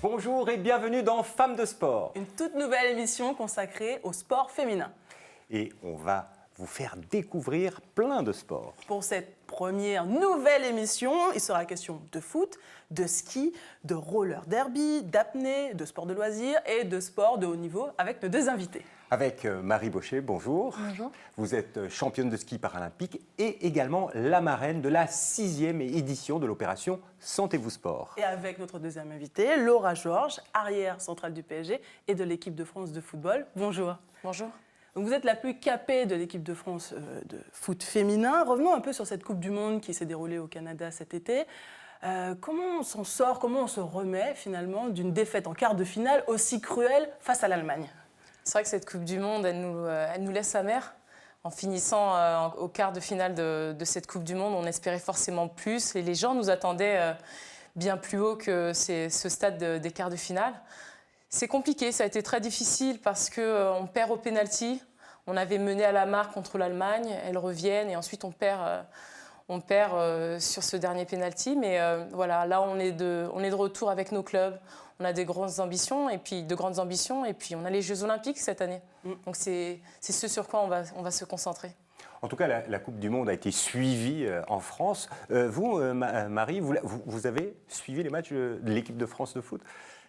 Bonjour et bienvenue dans Femmes de Sport. Une toute nouvelle émission consacrée au sport féminin. Et on va vous faire découvrir plein de sports. Pour cette première nouvelle émission, il sera question de foot, de ski, de roller derby, d'apnée, de sport de loisirs et de sport de haut niveau avec nos deux invités. Avec Marie Baucher, bonjour. Bonjour. Vous êtes championne de ski paralympique et également la marraine de la 6e édition de l'opération Sentez-vous Sport. Et avec notre deuxième invitée, Laura Georges, arrière centrale du PSG et de l'équipe de France de football. Bonjour. Bonjour. Donc vous êtes la plus capée de l'équipe de France de foot féminin. Revenons un peu sur cette Coupe du Monde qui s'est déroulée au Canada cet été. Comment on s'en sort, comment on se remet finalement d'une défaite en quart de finale aussi cruelle face à l'Allemagne ? C'est vrai que cette Coupe du Monde, elle nous laisse amers. En finissant au quart de finale de cette Coupe du Monde, on espérait forcément plus. Et les gens nous attendaient bien plus haut que ce stade des quarts de finale. C'est compliqué, ça a été très difficile parce qu'on perd au pénalty. On avait mené à la marque contre l'Allemagne, elles reviennent et ensuite on perd sur ce dernier pénalty. Mais voilà, là on est de retour avec nos clubs. On a de grandes ambitions et puis on a les Jeux Olympiques cette année. Donc c'est ce sur quoi on va se concentrer. En tout cas, la Coupe du Monde a été suivie en France. Vous, Marie, vous avez suivi les matchs de l'équipe de France de foot ?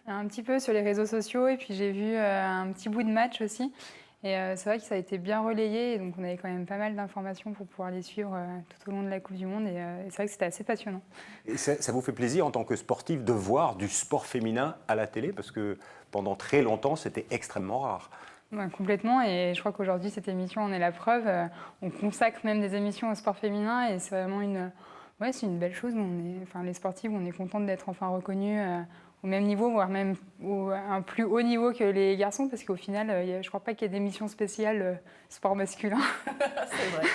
Un petit peu sur les réseaux sociaux et puis j'ai vu un petit bout de match aussi. Et c'est vrai que ça a été bien relayé et donc on avait quand même pas mal d'informations pour pouvoir les suivre tout au long de la Coupe du Monde et c'est vrai que c'était assez passionnant. Et ça vous fait plaisir en tant que sportif de voir du sport féminin à la télé parce que pendant très longtemps c'était extrêmement rare. Ouais, complètement et je crois qu'aujourd'hui cette émission en est la preuve. On consacre même des émissions au sport féminin et c'est vraiment c'est une belle chose. Les sportifs, on est contente d'être enfin reconnus au même niveau, voire même à un plus haut niveau que les garçons, parce qu'au final, je ne crois pas qu'il y ait d'émission spéciale sport masculin. C'est vrai.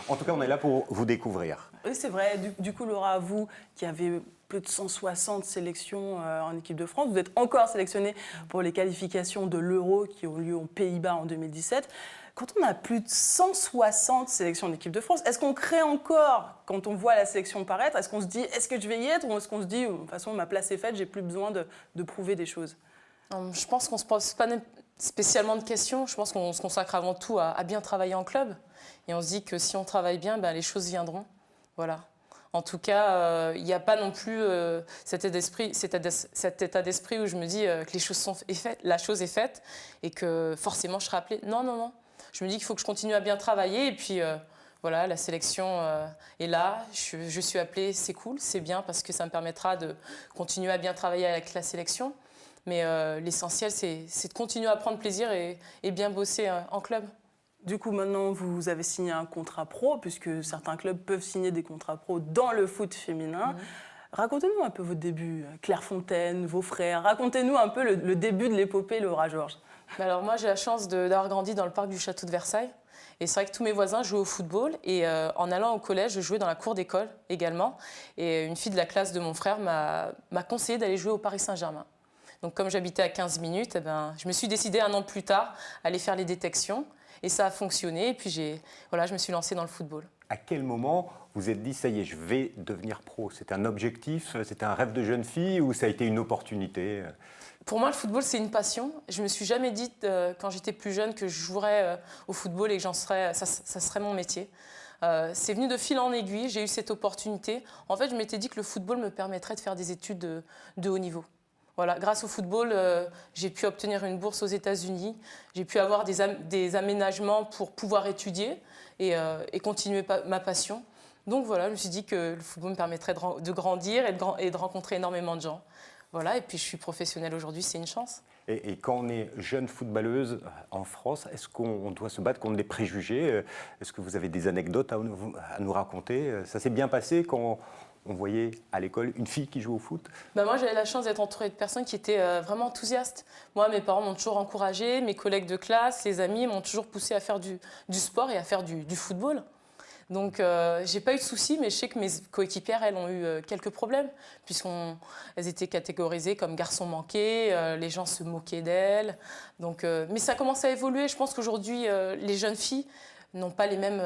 En tout cas, on est là pour vous découvrir. Oui, c'est vrai. Du coup, Laura, vous qui avez plus de 160 sélections en équipe de France, vous êtes encore sélectionnée pour les qualifications de l'Euro qui ont lieu aux Pays-Bas en 2017. Quand on a plus de 160 sélections d'équipe de France, est-ce qu'on crée encore, quand on voit la sélection paraître, est-ce qu'on se dit, est-ce que je vais y être ou est-ce qu'on se dit, de toute façon, ma place est faite, j'ai plus besoin de prouver des choses ? Je pense qu'on ne se pose pas spécialement de questions. Je pense qu'on se consacre avant tout à bien travailler en club. Et on se dit que si on travaille bien, les choses viendront. Voilà. En tout cas, il n'y a pas non plus cet état d'esprit où je me dis que les choses sont faites, la chose est faite et que forcément je serai appelée. Non. Je me dis qu'il faut que je continue à bien travailler et puis voilà, la sélection est là, je suis appelée, c'est cool, c'est bien parce que ça me permettra de continuer à bien travailler avec la sélection. Mais l'essentiel, c'est de continuer à prendre plaisir et bien bosser en club. Du coup, maintenant, vous avez signé un contrat pro, puisque certains clubs peuvent signer des contrats pro dans le foot féminin. Racontez-nous un peu votre début, Clairefontaine, vos frères. Racontez-nous un peu le début de l'épopée Laura Georges. Alors moi, j'ai la chance d'avoir grandi dans le parc du château de Versailles. Et c'est vrai que tous mes voisins jouaient au football. Et en allant au collège, je jouais dans la cour d'école également. Et une fille de la classe de mon frère m'a conseillé d'aller jouer au Paris Saint-Germain. Donc comme j'habitais à 15 minutes, je me suis décidée 1 an plus tard à aller faire les détections. Et ça a fonctionné. Et puis je me suis lancée dans le football. À quel moment vous êtes dit, ça y est, je vais devenir pro ? C'était un objectif, c'était un rêve de jeune fille ou ça a été une opportunité ? Pour moi, le football, c'est une passion. Je ne me suis jamais dit, quand j'étais plus jeune, que je jouerais au football et que ça serait mon métier. C'est venu de fil en aiguille, j'ai eu cette opportunité. En fait, je m'étais dit que le football me permettrait de faire des études de haut niveau. Voilà, grâce au football, j'ai pu obtenir une bourse aux États-Unis. J'ai pu avoir des aménagements pour pouvoir étudier et continuer ma passion. Donc voilà, je me suis dit que le football me permettrait de grandir et de rencontrer énormément de gens. Voilà, et puis je suis professionnelle aujourd'hui, c'est une chance. Et quand on est jeune footballeuse en France, est-ce qu'on doit se battre contre des préjugés ? Est-ce que vous avez des anecdotes à nous raconter ? Ça s'est bien passé quand on voyait à l'école une fille qui joue au foot ? Moi, j'avais la chance d'être entourée de personnes qui étaient vraiment enthousiastes. Moi, mes parents m'ont toujours encouragée, mes collègues de classe, les amis m'ont toujours poussée à faire du sport et à faire du football. Donc, j'ai pas eu de soucis, mais je sais que mes coéquipières, elles, ont eu quelques problèmes, puisqu'elles étaient catégorisées comme garçons manqués, les gens se moquaient d'elles. Donc, mais ça commence à évoluer. Je pense qu'aujourd'hui, les jeunes filles n'ont pas les mêmes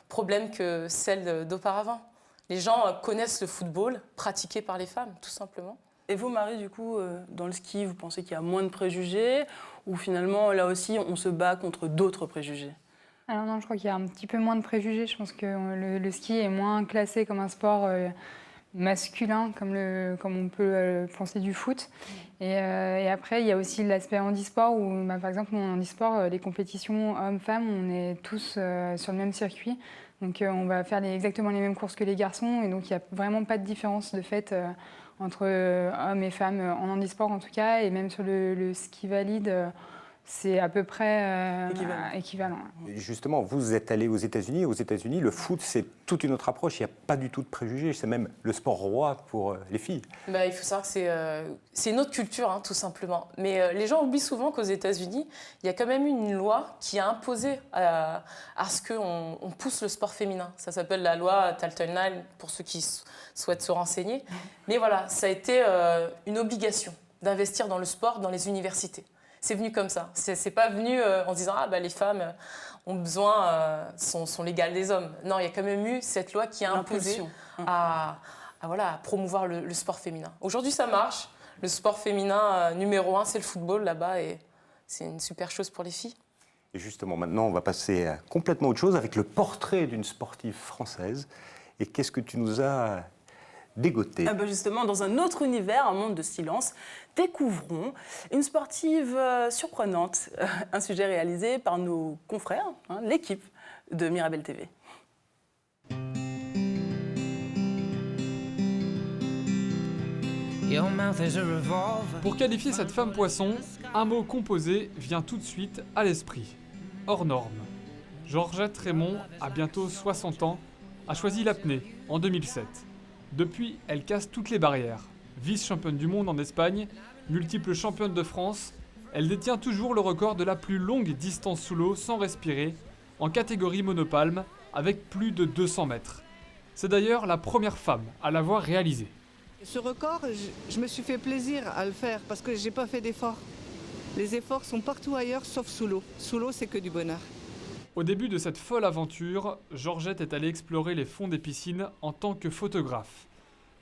problèmes que celles d'auparavant. Les gens connaissent le football pratiqué par les femmes, tout simplement. Et vous, Marie, du coup, dans le ski, vous pensez qu'il y a moins de préjugés ou finalement, là aussi, on se bat contre d'autres préjugés? Alors non, je crois qu'il y a un petit peu moins de préjugés. Je pense que le ski est moins classé comme un sport masculin, comme on peut penser du foot. Et après, il y a aussi l'aspect handisport où, par exemple, en handisport, les compétitions hommes-femmes, on est tous sur le même circuit. Donc on va faire exactement les mêmes courses que les garçons. Et donc il n'y a vraiment pas de différence de fait entre hommes et femmes en handisport en tout cas. Et même sur le ski valide, c'est à peu près équivalent. Et justement, vous êtes allé aux États-Unis. Aux États-Unis, le foot, c'est toute une autre approche. Il n'y a pas du tout de préjugés. C'est même le sport roi pour les filles. Il faut savoir que c'est une autre culture, hein, tout simplement. Mais les gens oublient souvent qu'aux États-Unis, il y a quand même une loi qui a imposé à ce qu'on pousse le sport féminin. Ça s'appelle la loi Talton 9, pour ceux qui souhaitent se renseigner. Mais voilà, ça a été une obligation d'investir dans le sport dans les universités. C'est venu comme ça. C'est pas venu en disant les femmes ont besoin, sont légales des hommes. Non, il y a quand même eu cette loi qui a imposé à promouvoir le sport féminin. Aujourd'hui, ça marche. Le sport féminin numéro 1, c'est le football là-bas et c'est une super chose pour les filles. Et justement, maintenant, on va passer à complètement autre chose avec le portrait d'une sportive française. Et qu'est-ce que tu nous as dégoté? Justement, dans un autre univers, un monde de silence, découvrons une sportive surprenante, un sujet réalisé par nos confrères, l'équipe de Mirabel TV. Pour qualifier cette femme poisson, un mot composé vient tout de suite à l'esprit. Hors norme. Georgette Raymond, à bientôt 60 ans, a choisi l'apnée en 2007. Depuis, elle casse toutes les barrières. Vice-championne du monde en Espagne, multiple championne de France, elle détient toujours le record de la plus longue distance sous l'eau sans respirer, en catégorie monopalme, avec plus de 200 mètres. C'est d'ailleurs la première femme à l'avoir réalisé. Ce record, je me suis fait plaisir à le faire parce que j'ai pas fait d'efforts. Les efforts sont partout ailleurs sauf sous l'eau. Sous l'eau, c'est que du bonheur. Au début de cette folle aventure, Georgette est allée explorer les fonds des piscines en tant que photographe.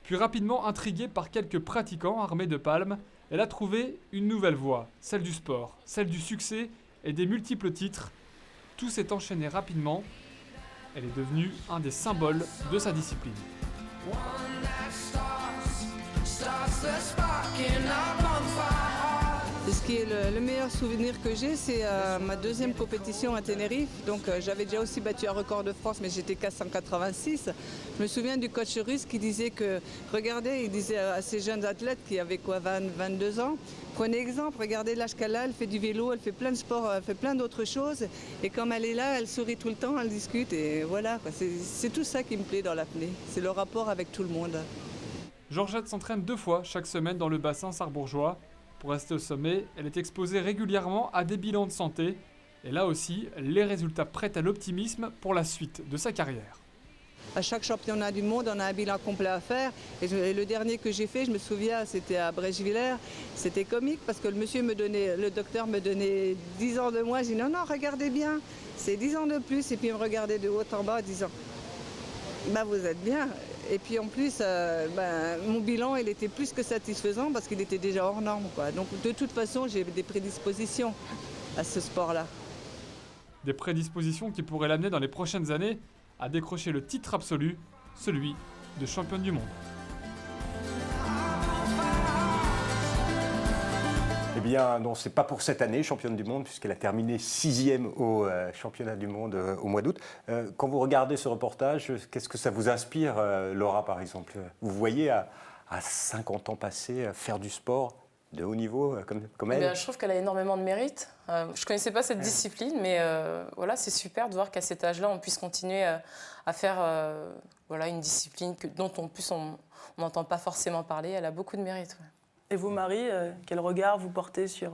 Puis rapidement intriguée par quelques pratiquants armés de palmes, elle a trouvé une nouvelle voie, celle du sport, celle du succès et des multiples titres. Tout s'est enchaîné rapidement. Elle est devenue un des symboles de sa discipline. Ce qui est le meilleur souvenir que j'ai, c'est ma deuxième compétition à Tenerife. Donc j'avais déjà aussi battu un record de France, mais j'étais qu'à 186. Je me souviens du coach russe qui disait que, regardez, il disait à ces jeunes athlètes qui avaient 22 ans, prenez exemple, regardez l'âge qu'elle a, elle fait du vélo, elle fait plein de sports, elle fait plein d'autres choses. Et comme elle est là, elle sourit tout le temps, elle discute et voilà. C'est tout ça qui me plaît dans l'apnée, c'est le rapport avec tout le monde. Georgette s'entraîne 2 fois chaque semaine dans le bassin sarrebourgeois. Pour rester au sommet, elle est exposée régulièrement à des bilans de santé. Et là aussi, les résultats prêtent à l'optimisme pour la suite de sa carrière. À chaque championnat du monde, on a un bilan complet à faire. Et le dernier que j'ai fait, je me souviens, c'était à Brèchevillers. C'était comique parce que le docteur me donnait 10 ans de moins. Je dis non, regardez bien, c'est 10 ans de plus. Et puis il me regardait de haut en bas en disant, vous êtes bien. Et puis en plus, mon bilan, il était plus que satisfaisant parce qu'il était déjà hors norme, quoi. Donc de toute façon, j'ai des prédispositions à ce sport-là. Des prédispositions qui pourraient l'amener dans les prochaines années à décrocher le titre absolu, celui de championne du monde. Eh bien, non, c'est pas pour cette année, championne du monde, puisqu'elle a terminé 6e au championnat du monde au mois d'août. Quand vous regardez ce reportage, qu'est-ce que ça vous inspire, Laura, par exemple? Vous voyez à 50 ans passés faire du sport de haut niveau comme elle? Je trouve qu'elle a énormément de mérite. Je ne connaissais pas cette discipline, mais voilà, c'est super de voir qu'à cet âge-là, on puisse continuer à faire une discipline dont on n'entend pas forcément parler. Elle a beaucoup de mérite. Ouais. Et vous, Marie, quel regard vous portez sur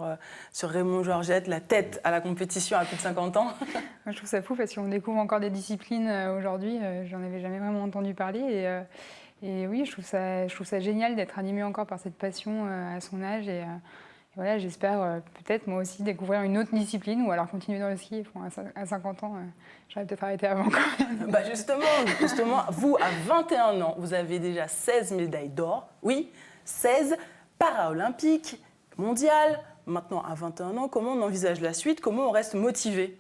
Raymond Georgette, la tête à la compétition à plus de 50 ans? Moi, je trouve ça fou parce qu'on découvre encore des disciplines aujourd'hui. J'en avais jamais vraiment entendu parler. Et oui, je trouve ça génial d'être animée encore par cette passion à son âge. Et voilà, j'espère peut-être moi aussi découvrir une autre discipline ou alors continuer dans le ski. À 50 ans, j'aurais peut-être arrêté avant quand même. Justement, vous, à 21 ans, vous avez déjà 16 médailles d'or. Oui, 16 paralympique, mondial, maintenant à 21 ans. Comment on envisage la suite? Comment on reste motivé?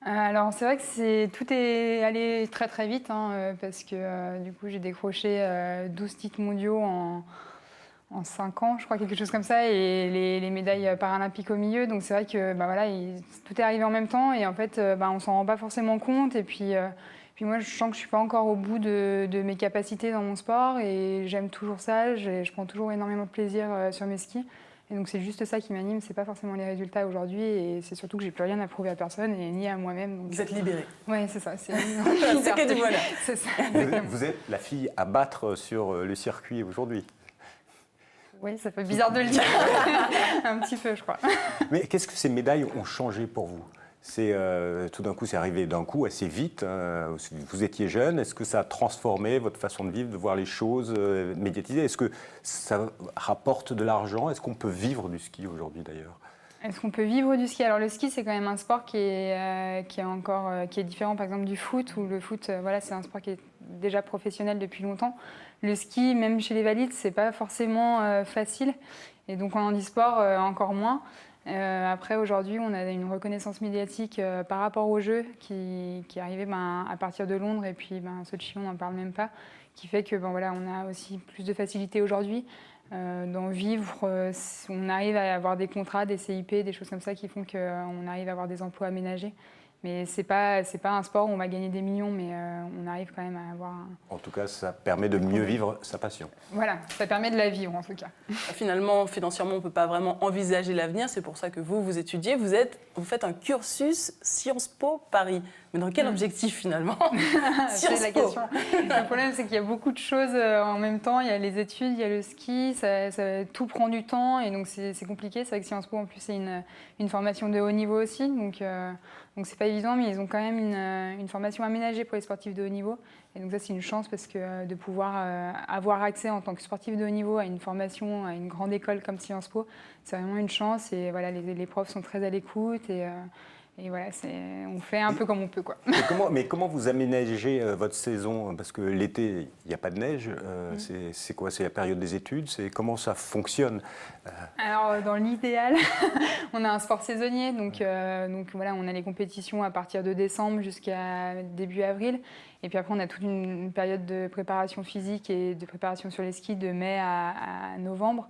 Alors c'est vrai que tout est allé très très vite parce que du coup j'ai décroché 12 titres mondiaux en 5 ans, je crois, quelque chose comme ça, et les médailles paralympiques au milieu. Donc c'est vrai que voilà, tout est arrivé en même temps et en fait on s'en rend pas forcément compte. Et puis moi je sens que je suis pas encore au bout de mes capacités dans mon sport et j'aime toujours ça, je prends toujours énormément de plaisir sur mes skis. Et donc c'est juste ça qui m'anime, c'est pas forcément les résultats aujourd'hui et c'est surtout que j'ai plus rien à prouver à personne et ni à moi-même. Donc, vous êtes libérée. Oui, c'est ça. C'est que du bonheur. C'est ça. Vous êtes la fille à battre sur le circuit aujourd'hui. Oui, ça fait bizarre de le dire. Un petit peu, je crois. Mais qu'est-ce que ces médailles ont changé pour vous? Tout d'un coup, c'est arrivé d'un coup assez vite. Vous étiez jeune. Est-ce que ça a transformé votre façon de vivre, de voir les choses médiatisées? Est-ce que ça rapporte de l'argent? Est-ce qu'on peut vivre du ski aujourd'hui d'ailleurs? Est-ce qu'on peut vivre du ski? Alors le ski, c'est quand même un sport qui est différent, par exemple, du foot, où le foot, voilà, c'est un sport qui est déjà professionnel depuis longtemps. Le ski, même chez les valides, c'est pas forcément facile. Et donc en handisport, encore moins. Après, aujourd'hui, on a une reconnaissance médiatique par rapport aux Jeux qui est arrivée à partir de Londres et puis Sochi, on n'en parle même pas, qui fait que voilà, on a aussi plus de facilité aujourd'hui d'en vivre. On arrive à avoir des contrats, des CIP, des choses comme ça qui font qu'on arrive à avoir des emplois aménagés. Mais c'est pas un sport où on va gagner des millions, mais on arrive quand même à avoir... En tout cas, ça permet de mieux vivre sa passion. Voilà, ça permet de la vivre en tout cas. Finalement, financièrement, on ne peut pas vraiment envisager l'avenir. C'est pour ça que vous étudiez. Vous faites un cursus Sciences Po Paris. Mais dans quel objectif finalement? C'est la question. Le problème, c'est qu'il y a beaucoup de choses en même temps. Il y a les études, il y a le ski, tout prend du temps et donc c'est compliqué. C'est vrai que Sciences Po, en plus, c'est une formation de haut niveau aussi. Donc c'est pas évident, mais ils ont quand même une formation aménagée pour les sportifs de haut niveau. Et donc ça, c'est une chance parce que de pouvoir avoir accès en tant que sportif de haut niveau à une formation, à une grande école comme Sciences Po, c'est vraiment une chance. Et voilà, les profs sont très à l'écoute et voilà, on fait un peu comme on peut, quoi. Mais comment vous aménagez votre saison? Parce que l'été, il n'y a pas de neige. C'est quoi? C'est la période des études? Comment ça fonctionne? Alors, dans l'idéal, on a un sport saisonnier. Donc voilà, on a les compétitions à partir de décembre jusqu'à début avril. Et puis après, on a toute une période de préparation physique et de préparation sur les skis de mai à novembre.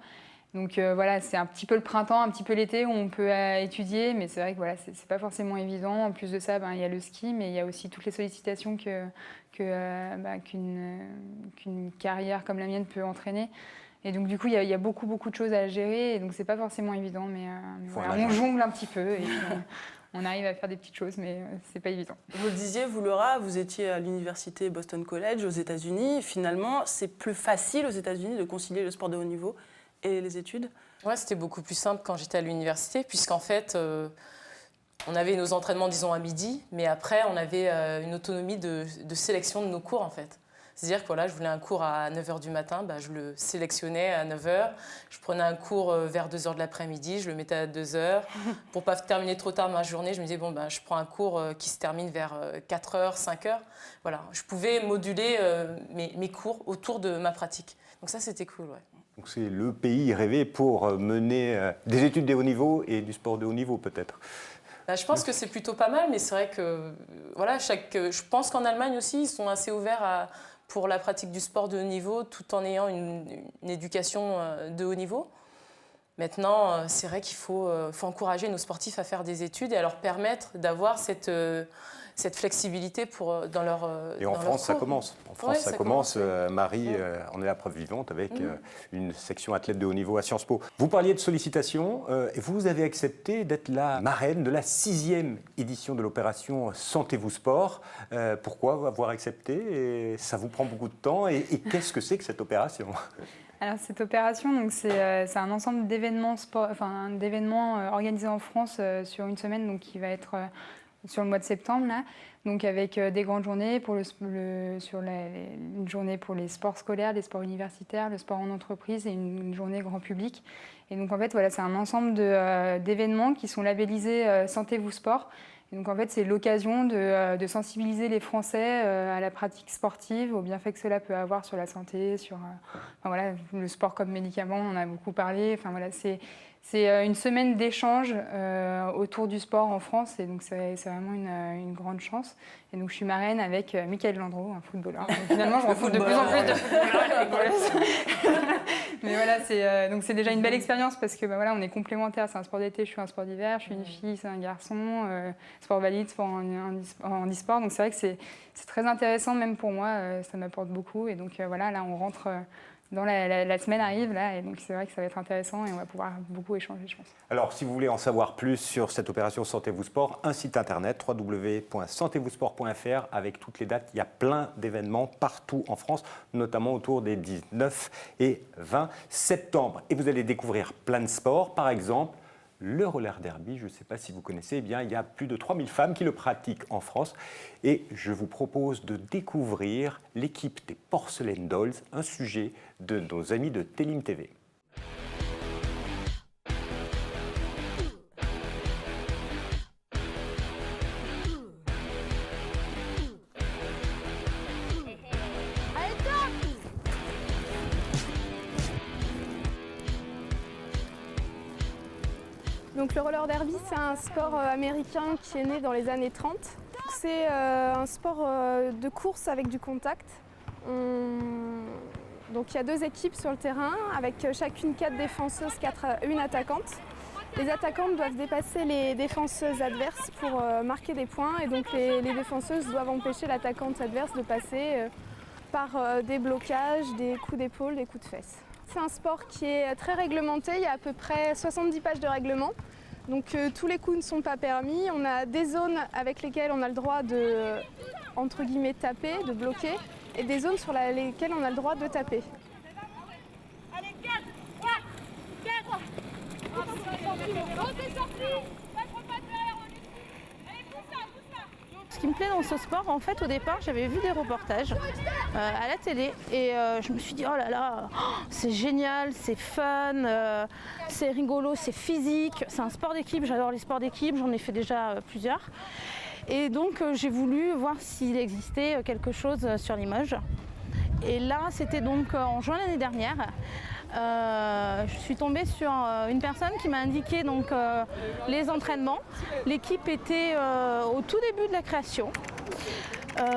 Donc voilà, c'est un petit peu le printemps, un petit peu l'été où on peut étudier, mais c'est vrai que voilà, c'est pas forcément évident. En plus de ça, il y a le ski, mais il y a aussi toutes les sollicitations qu'une carrière comme la mienne peut entraîner. Et donc du coup, il y a beaucoup de choses à gérer, et donc c'est pas forcément évident, mais voilà, on jongle un petit peu et puis, on arrive à faire des petites choses, mais c'est pas évident. Vous le disiez, vous Laura, vous étiez à l'université Boston College aux États-Unis. Finalement, c'est plus facile aux États-Unis de concilier le sport de haut niveau et les études? Ouais, c'était beaucoup plus simple quand j'étais à l'université, puisqu'en fait, on avait nos entraînements, disons, à midi, mais après, on avait une autonomie de sélection de nos cours, en fait. C'est-à-dire que voilà, je voulais un cours à 9h du matin, je le sélectionnais à 9h. Je prenais un cours vers 2h de l'après-midi, je le mettais à 2h. Pour ne pas terminer trop tard ma journée, je me disais, je prends un cours qui se termine vers 4h, 5h. Voilà, je pouvais moduler mes cours autour de ma pratique. Donc ça, c'était cool, ouais. Donc c'est le pays rêvé pour mener des études de haut niveau et du sport de haut niveau peut-être. Je pense que c'est plutôt pas mal, mais c'est vrai que voilà, je pense qu'en Allemagne aussi, ils sont assez ouverts pour la pratique du sport de haut niveau tout en ayant une éducation de haut niveau. Maintenant, c'est vrai qu'il faut encourager nos sportifs à faire des études et à leur permettre d'avoir cette flexibilité dans leur Et en France, ça commence. En France, ça commence. Marie en est la preuve vivante avec une section athlète de haut niveau à Sciences Po. Vous parliez de sollicitations et vous avez accepté d'être la marraine de la 6e édition de l'opération Sentez-vous Sport. Pourquoi avoir accepté? Et ça vous prend beaucoup de temps. Et qu'est-ce que c'est que cette opération? Alors cette opération, c'est un ensemble d'événements organisés en France sur une semaine, donc qui va être sur le mois de septembre là, donc avec des grandes journées pour une journée pour les sports scolaires, les sports universitaires, le sport en entreprise et une journée grand public. Et donc en fait voilà, c'est un ensemble d'événements qui sont labellisés Sentez-vous Sport. Et donc en fait, c'est l'occasion de sensibiliser les Français à la pratique sportive, aux bienfaits que cela peut avoir sur la santé, sur enfin, voilà, le sport comme médicament, on en a beaucoup parlé. Enfin, voilà, c'est une semaine d'échange autour du sport en France, et donc c'est vraiment une grande chance. Et donc je suis marraine avec Mickaël Landreau, un footballeur. Donc, finalement, je rencontre de plus en plus de footballeurs. Mais voilà, donc c'est déjà une belle expérience parce que voilà, on est complémentaires. C'est un sport d'été, je suis un sport d'hiver, je suis une fille, c'est un garçon. Sport valide, sport en e-sport. Donc c'est vrai que c'est très intéressant, même pour moi, ça m'apporte beaucoup. Et donc voilà, là on rentre dans la semaine arrive là, et donc c'est vrai que ça va être intéressant et on va pouvoir beaucoup échanger, je pense. Alors, si vous voulez en savoir plus sur cette opération Sentez-vous Sport, un site internet www.sentezvousport.fr avec toutes les dates. Il y a plein d'événements partout en France, notamment autour des 19 et 20 septembre. Et vous allez découvrir plein de sports, par exemple le roller derby. Je ne sais pas si vous connaissez, eh bien, il y a plus de 3000 femmes qui le pratiquent en France. Et je vous propose de découvrir l'équipe des Porcelain Dolls, un sujet de nos amis de Télim TV. Donc le roller derby, c'est un sport américain qui est né dans les années 30. C'est un sport de course avec du contact. Donc il y a 2 équipes sur le terrain avec chacune 4 défenseuses, une attaquante. Les attaquantes doivent dépasser les défenseuses adverses pour marquer des points, et donc les défenseuses doivent empêcher l'attaquante adverse de passer par des blocages, des coups d'épaule, des coups de fesses. C'est un sport qui est très réglementé, il y a à peu près 70 pages de règlement. Donc tous les coups ne sont pas permis. On a des zones avec lesquelles on a le droit de, entre guillemets, taper, de bloquer, et des zones sur lesquelles on a le droit de taper. Allez, 4, 3, 4. Ce qui me plaît dans ce sport, en fait, au départ, j'avais vu des reportages à la télé et je me suis dit, oh là là, c'est génial, c'est fun, c'est rigolo, c'est physique, c'est un sport d'équipe, j'adore les sports d'équipe, j'en ai fait déjà plusieurs. Et donc, j'ai voulu voir s'il existait quelque chose sur Limoges. Et là, c'était donc en juin l'année dernière. Je suis tombée sur une personne qui m'a indiqué donc, les entraînements. L'équipe était au tout début de la création.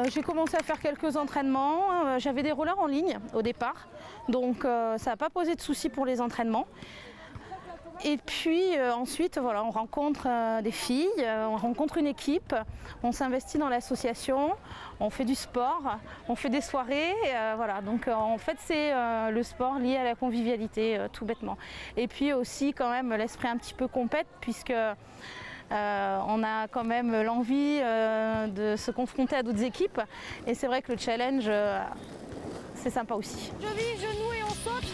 J'ai commencé à faire quelques entraînements. J'avais des rollers en ligne au départ, donc ça n'a pas posé de soucis pour les entraînements. Et puis ensuite, voilà, on rencontre des filles, on rencontre une équipe, on s'investit dans l'association, on fait du sport, on fait des soirées, voilà. Donc en fait, c'est le sport lié à la convivialité, tout bêtement. Et puis aussi quand même l'esprit un petit peu compète, puisque on a quand même l'envie de se confronter à d'autres équipes. Et c'est vrai que le challenge, c'est sympa aussi. Cheville, genou et on saute.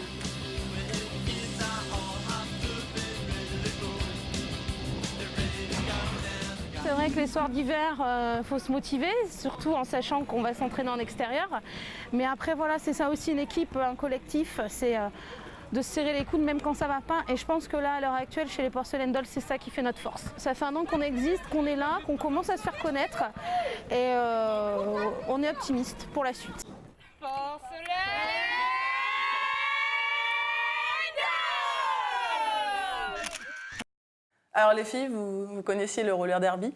C'est vrai que les soirs d'hiver, faut se motiver, surtout en sachant qu'on va s'entraîner en extérieur. Mais après, voilà, c'est ça aussi une équipe, un collectif, c'est de se serrer les coudes même quand ça va pas. Et je pense que là, à l'heure actuelle, chez les Porcelain Dolls, c'est ça qui fait notre force. Ça fait 1 an qu'on existe, qu'on est là, qu'on commence à se faire connaître. Et on est optimiste pour la suite. Alors les filles, vous connaissiez le roller derby?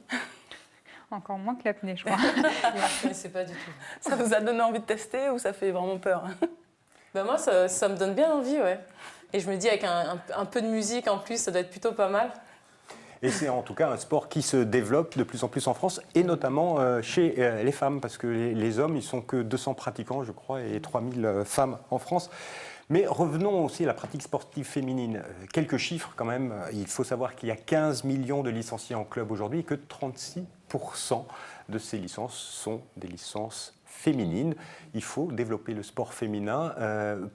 Encore moins que l'apnée, je crois. Je ne connaissais pas du tout. Ça vous a donné envie de tester ou ça fait vraiment peur? Bah moi, ça me donne bien envie, ouais. Et je me dis, avec un peu de musique en plus, ça doit être plutôt pas mal. Et c'est en tout cas un sport qui se développe de plus en plus en France, et notamment chez les femmes, parce que les hommes, ils sont que 200 pratiquants, je crois, et 3000 femmes en France. Mais revenons aussi à la pratique sportive féminine. Quelques chiffres quand même. Il faut savoir qu'il y a 15 millions de licenciés en club aujourd'hui et que 36% de ces licences sont des licences féminines. Il faut développer le sport féminin.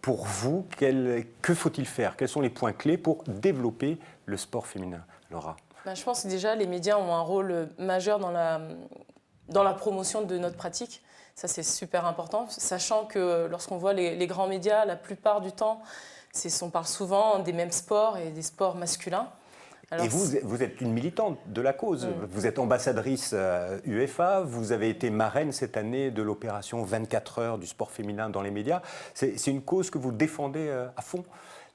Pour vous, que faut-il faire? Quels sont les points clés pour développer le sport féminin? Laura? Ben, je pense que déjà, les médias ont un rôle majeur dans la promotion de notre pratique. Ça, c'est super important, sachant que lorsqu'on voit les grands médias, la plupart du temps, on parle souvent des mêmes sports et des sports masculins. Alors, et vous êtes une militante de la cause. Vous êtes ambassadrice UEFA, vous avez été marraine cette année de l'opération 24 heures du sport féminin dans les médias. C'est une cause que vous défendez à fond.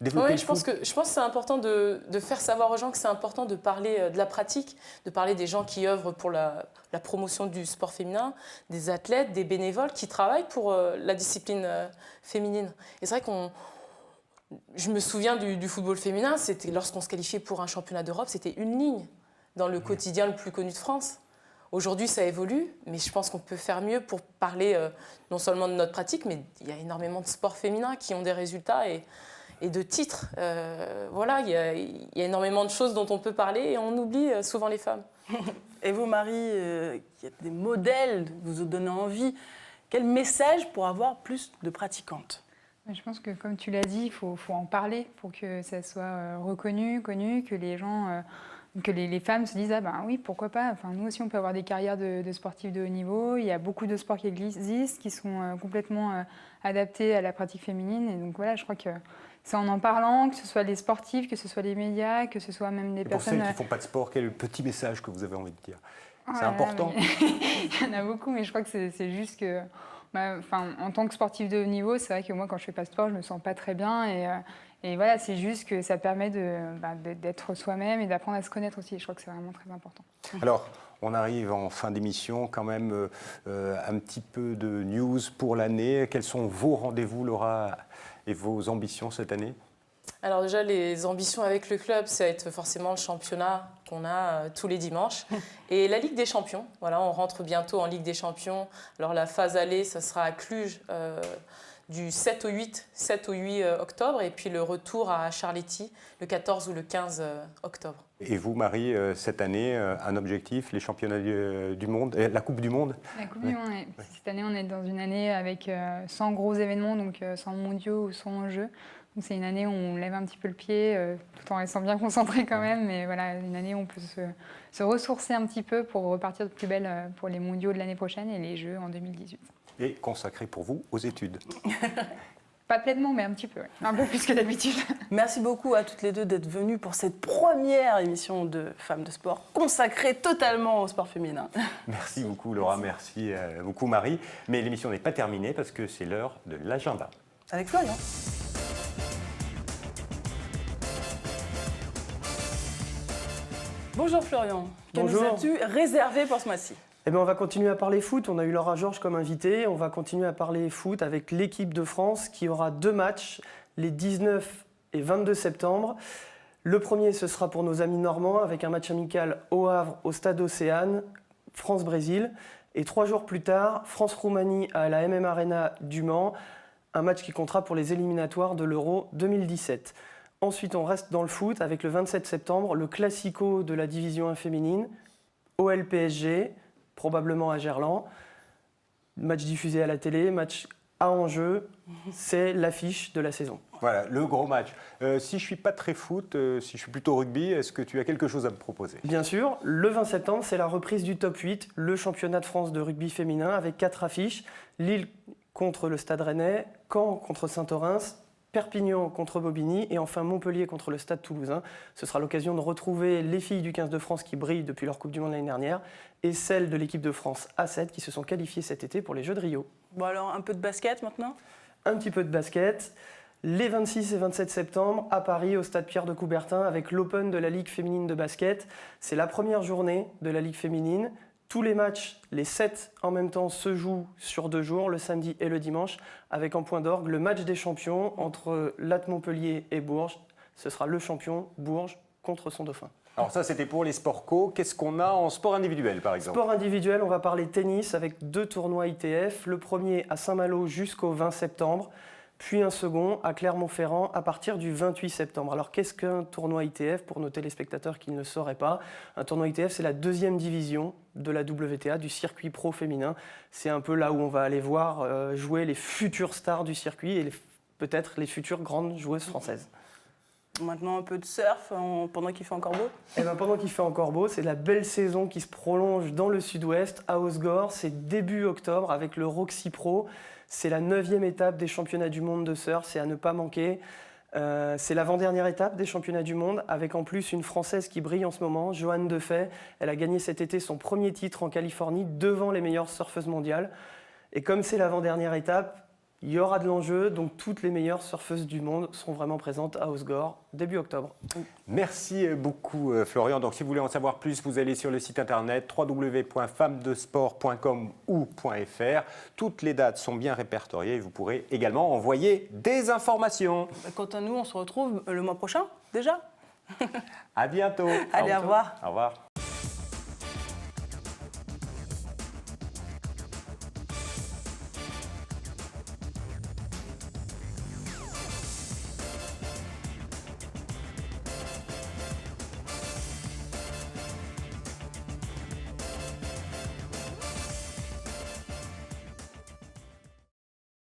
Oui, je pense que c'est important de faire savoir aux gens que c'est important de parler de la pratique, de parler des gens qui œuvrent pour la promotion du sport féminin, des athlètes, des bénévoles qui travaillent pour la discipline féminine. Et c'est vrai je me souviens du football féminin, c'était lorsqu'on se qualifiait pour un championnat d'Europe, c'était une ligne dans le quotidien le plus connu de France. Aujourd'hui, ça évolue, mais je pense qu'on peut faire mieux pour parler non seulement de notre pratique, mais il y a énormément de sports féminins qui ont des résultats et de titres. Voilà, il y a énormément de choses dont on peut parler et on oublie souvent les femmes. Et vous, Marie, qui êtes des modèles, vous donnez envie, quel message pour avoir plus de pratiquantes ? Je pense que, comme tu l'as dit, il faut en parler pour que ça soit reconnu, connu, que les gens, que les femmes se disent « Ah ben oui, pourquoi pas ?» Enfin, nous aussi, on peut avoir des carrières de sportifs de haut niveau. Il y a beaucoup de sports qui existent, qui sont complètement adaptés à la pratique féminine. Et donc voilà, je crois que c'est en parlant, que ce soit les sportifs, que ce soit les médias, que ce soit même des personnes... Pour celles qui ne font pas de sport, quel est le petit message que vous avez envie de dire ? C'est important. Il y en a beaucoup, mais je crois que c'est juste que... en tant que sportif de haut niveau, c'est vrai que moi, quand je fais pas de sport, je me sens pas très bien. Et voilà, c'est juste que ça permet d'être soi-même et d'apprendre à se connaître aussi. Et je crois que c'est vraiment très important. Alors, on arrive en fin d'émission, quand même un petit peu de news pour l'année. Quels sont vos rendez-vous, Laura, et vos ambitions cette année ? Alors déjà, les ambitions avec le club, ça va être forcément le championnat qu'on a tous les dimanches. Et la Ligue des Champions, voilà, on rentre bientôt en Ligue des Champions. Alors la phase aller, ça sera à Cluj du 7 au 8 octobre. Et puis le retour à Charletti, le 14 ou le 15 octobre. Et vous, Marie, cette année, un objectif, les championnats du monde, la Coupe du Monde ? La Coupe du Monde, cette année, on est dans une année avec 100 gros événements, donc 100 mondiaux ou 100 jeux. Donc c'est une année où on lève un petit peu le pied, tout en restant bien concentré quand même. Mais voilà, une année où on peut se ressourcer un petit peu pour repartir de plus belle pour les mondiaux de l'année prochaine et les Jeux en 2018. Et consacré pour vous aux études. Pas pleinement, mais un petit peu, ouais. Un peu plus que d'habitude. Merci beaucoup à toutes les deux d'être venues pour cette première émission de Femmes de Sport consacrée totalement au sport féminin. Merci beaucoup, Laura. Merci beaucoup, Marie. Mais l'émission n'est pas terminée parce que c'est l'heure de l'agenda. Avec Florian. Bonjour Florian, que nous as-tu réservé pour ce mois-ci ? Eh bien, on va continuer à parler foot. On a eu Laura Georges comme invitée. On va continuer à parler foot avec l'équipe de France qui aura 2 matchs les 19 et 22 septembre. Le premier, ce sera pour nos amis normands avec un match amical au Havre, au Stade Océane, France-Brésil. Et 3 jours plus tard, France-Roumanie à la MM Arena du Mans, un match qui comptera pour les éliminatoires de l'Euro 2017. Ensuite, on reste dans le foot avec le 27 septembre, le Classico de la division 1 féminine, OL-PSG, probablement à Gerland. Match diffusé à la télé, match à enjeu, c'est l'affiche de la saison. Voilà, le gros match. Si je ne suis pas très foot, si je suis plutôt rugby, est-ce que tu as quelque chose à me proposer ? Bien sûr, le 20 septembre, c'est la reprise du top 8, le championnat de France de rugby féminin avec 4 affiches. Lille contre le Stade Rennais, Caen contre Saint-Orens, Perpignan contre Bobigny et enfin Montpellier contre le Stade Toulousain. Ce sera l'occasion de retrouver les filles du 15 de France qui brillent depuis leur Coupe du Monde l'année dernière et celles de l'équipe de France A7 qui se sont qualifiées cet été pour les Jeux de Rio. Bon alors, un peu de basket maintenant ? Un petit peu de basket. Les 26 et 27 septembre à Paris au Stade Pierre de Coubertin avec l'Open de la Ligue féminine de basket. C'est la première journée de la Ligue féminine. Tous les matchs, les 7 en même temps, se jouent sur 2 jours, le samedi et le dimanche, avec en point d'orgue le match des champions entre l'AT Montpellier et Bourges. Ce sera le champion Bourges contre son dauphin. Alors ça, c'était pour les sports co. Qu'est-ce qu'on a en sport individuel, par exemple ? Sport individuel, on va parler tennis avec 2 tournois ITF. Le premier à Saint-Malo jusqu'au 20 septembre, puis un second à Clermont-Ferrand à partir du 28 septembre. Alors qu'est-ce qu'un tournoi ITF pour nos téléspectateurs qui ne le sauraient pas ? Un tournoi ITF, c'est la 2e division de la WTA, du circuit pro féminin. C'est un peu là où on va aller voir jouer les futures stars du circuit et peut-être les futures grandes joueuses françaises. Maintenant un peu de surf pendant qu'il fait encore beau ? Eh ben, pendant qu'il fait encore beau, c'est la belle saison qui se prolonge dans le sud-ouest, à Osgore. C'est début octobre avec le Roxy Pro. C'est la 9e étape des championnats du monde de surf, c'est à ne pas manquer. C'est l'avant-dernière étape des championnats du monde, avec en plus une Française qui brille en ce moment, Johanne Defay. Elle a gagné cet été son premier titre en Californie devant les meilleures surfeuses mondiales. Et comme c'est l'avant-dernière étape, il y aura de l'enjeu, donc toutes les meilleures surfeuses du monde seront vraiment présentes à Hossegor début octobre. Merci beaucoup Florian. Donc si vous voulez en savoir plus, vous allez sur le site internet www.femmedesport.com ou .fr. Toutes les dates sont bien répertoriées et vous pourrez également envoyer des informations. Quant à nous, on se retrouve le mois prochain déjà. À bientôt. Allez, au revoir. Au revoir.